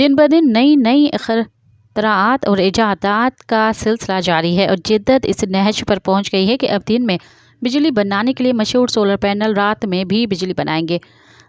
دن بدن نئی اختراعات اور ایجادات کا سلسلہ جاری ہے اور جدت اس نہج پر پہنچ گئی ہے کہ اب دن میں بجلی بنانے کے لیے مشہور سولر پینل رات میں بھی بجلی بنائیں گے۔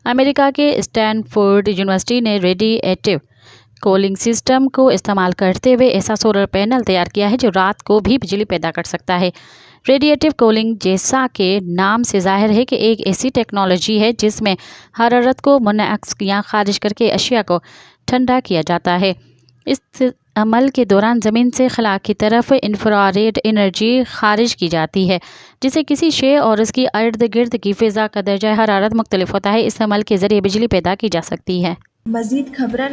امریکہ کے اسٹینفورڈ یونیورسٹی نے ریڈی ایٹو کولنگ سسٹم کو استعمال کرتے ہوئے ایسا سولر پینل تیار کیا ہے جو رات کو بھی بجلی پیدا کر سکتا ہے۔ ریڈیٹیو کولنگ جیسا کہ نام سے ظاہر ہے کہ ایک ایسی ٹیکنالوجی ہے جس میں حرارت کو منعکس یا خارج کر کے اشیاء کو ٹھنڈا کیا جاتا ہے۔ اس عمل کے دوران زمین سے خلا کی طرف انفراریڈ انرجی خارج کی جاتی ہے جسے کسی شے اور اس کی ارد گرد کی فضا کا درجہ حرارت مختلف ہوتا ہے۔ اس عمل کے ذریعے بجلی پیدا کی جا سکتی ہے۔ مزید خبرن